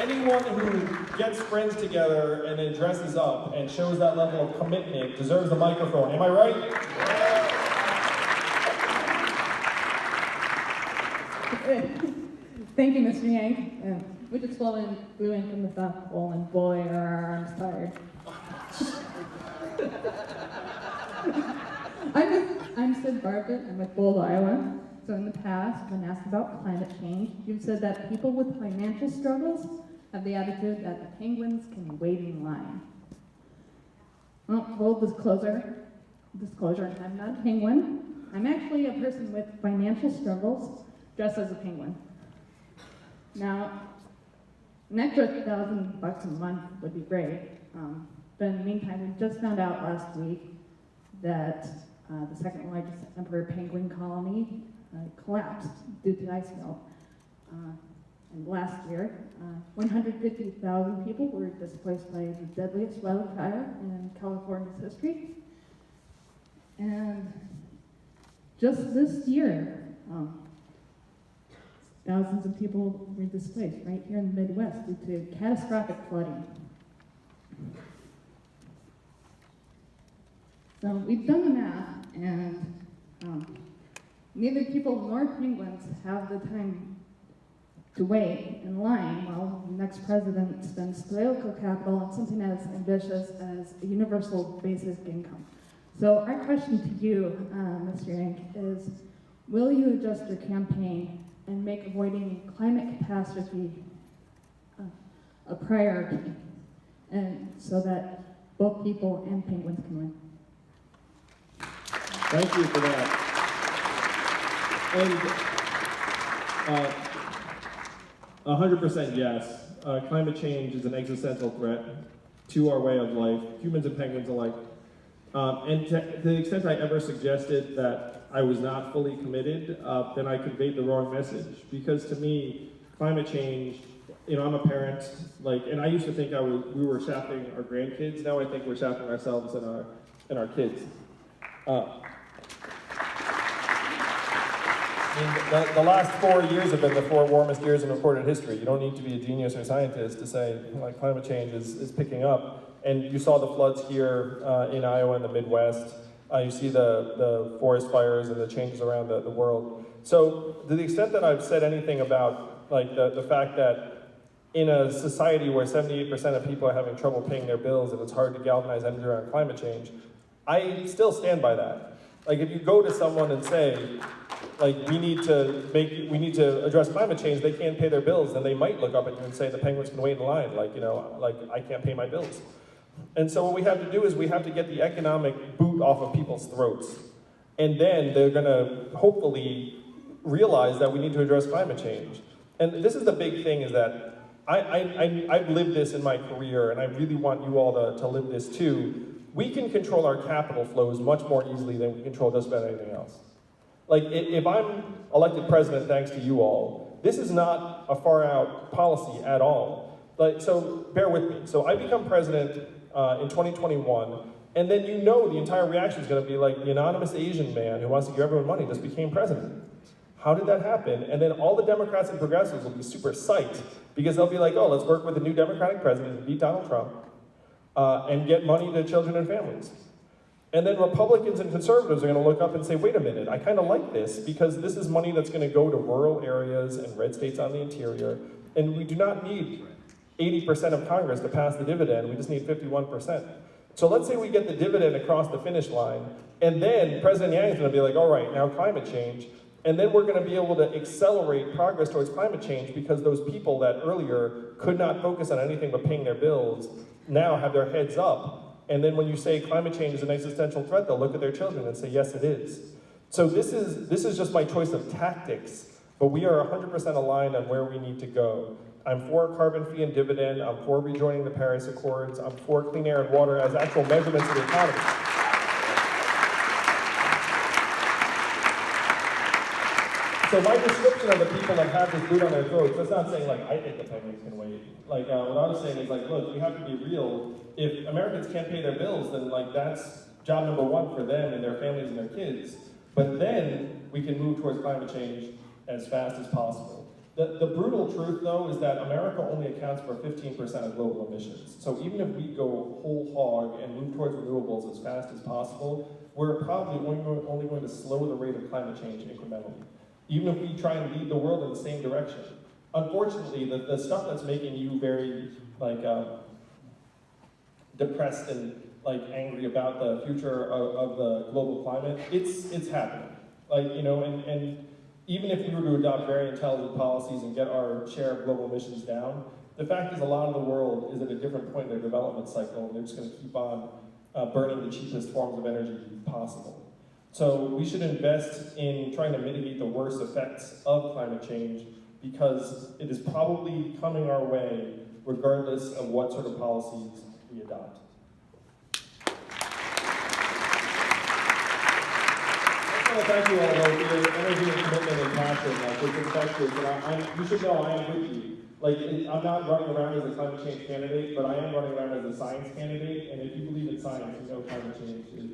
anyone who gets friends together and then dresses up and shows that level of commitment deserves a microphone. Am I right? Thank you, Mr. Yank. We just flew in from the South Pole, and boy, are our arms tired. I'm Sid Bartlett. I'm with Bold, Iowa. So in the past, when asked about climate change, you've said that people with financial struggles have the attitude that the penguins can wait in line. Well, full disclosure, I'm not a penguin. I'm actually a person with financial struggles dressed as a penguin. Now, an extra $1,000 a month would be great, but in the meantime, we just found out last week that the second largest emperor penguin colony collapsed due to ice melt. And last year, 150,000 people were displaced by the deadliest wildfire in California's history. And just this year, thousands of people were displaced right here in the Midwest due to catastrophic flooding. So we've done the math, and neither people nor penguins have the time to wait in line while the next president spends political capital on something as ambitious as a universal basic income. So our question to you, Mr. Yank, is will you adjust your campaign and make avoiding climate catastrophe a priority, and so that both people and penguins can win? Thank you for that. And 100% yes. Climate change is an existential threat to our way of life, humans and penguins alike. And to the extent I ever suggested that I was not fully committed, then I conveyed the wrong message. Because to me, climate change, I'm a parent, and I used to think we were shafting our grandkids. Now I think we're shafting ourselves and our kids. The last 4 years have been the 4 warmest years in recorded history. You don't need to be a genius or scientist to say climate change is picking up. And you saw the floods here in Iowa and the Midwest. You see the forest fires and the changes around the world. So to the extent that I've said anything about the fact that in a society where 78% of people are having trouble paying their bills and it's hard to galvanize energy around climate change, I still stand by that. If you go to someone and say, we need to address climate change, they can't pay their bills, then they might look up at you and say the penguins can wait in line, I can't pay my bills. And so what we have to do is we have to get the economic boot off of people's throats. And then they're gonna hopefully realize that we need to address climate change. And this is the big thing, is that I've lived this in my career, and I really want you all to live this too. We can control our capital flows much more easily than we control just about anything else. If I'm elected president thanks to you all, this is not a far out policy at all. So bear with me. So I become president in 2021, and then the entire reaction is going to be the anonymous Asian man who wants to give everyone money just became president. How did that happen? And then all the Democrats and progressives will be super psyched because they'll be let's work with a new Democratic president to beat Donald Trump and get money to children and families. And then Republicans and conservatives are going to look up and say, wait a minute, I kind of like this because this is money that's going to go to rural areas and red states on the interior, and we do not need 80% of Congress to pass the dividend, we just need 51%. So let's say we get the dividend across the finish line, and then President Yang is going to be all right, now climate change, and then we're going to be able to accelerate progress towards climate change because those people that earlier could not focus on anything but paying their bills now have their heads up. And then when you say climate change is an existential threat, they'll look at their children and say, yes, it is. So this is just my choice of tactics, but we are 100% aligned on where we need to go. I'm for carbon fee and dividend, I'm for rejoining the Paris Accords, I'm for clean air and water as actual measurements of the economy. So my description of the people that have this boot on their throats, that's not saying I think the penguins can wait. What I was saying is look, we have to be real. If Americans can't pay their bills, then that's job number one for them and their families and their kids. But then we can move towards climate change as fast as possible. The brutal truth, though, is that America only accounts for 15% of global emissions. So even if we go whole hog and move towards renewables as fast as possible, we're probably only going to slow the rate of climate change incrementally. Even if we try and lead the world in the same direction. Unfortunately, the stuff that's making you very depressed and angry about the future of the global climate, it's happening. And even if we were to adopt very intelligent policies and get our share of global emissions down, the fact is a lot of the world is at a different point in their development cycle, and they're just going to keep on burning the cheapest forms of energy possible. So we should invest in trying to mitigate the worst effects of climate change, because it is probably coming our way regardless of what sort of policies we adopt. Thank you all for your energy and commitment and passion. It's infectious, and you should know I am with you. I'm not running around as a climate change candidate, but I am running around as a science candidate. And if you believe in science, you know climate change is